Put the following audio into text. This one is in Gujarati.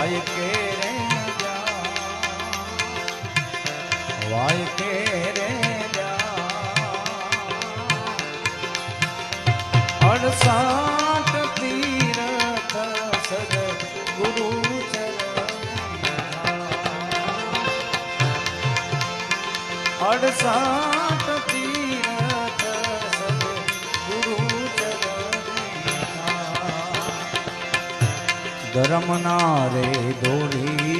વાય કે રે વાય કે રે 68 તીરથ સદ ગુરુ ચરણ 68 તીરથ સદ ગુરુ ચરણ ધર્મ ના રે દોરી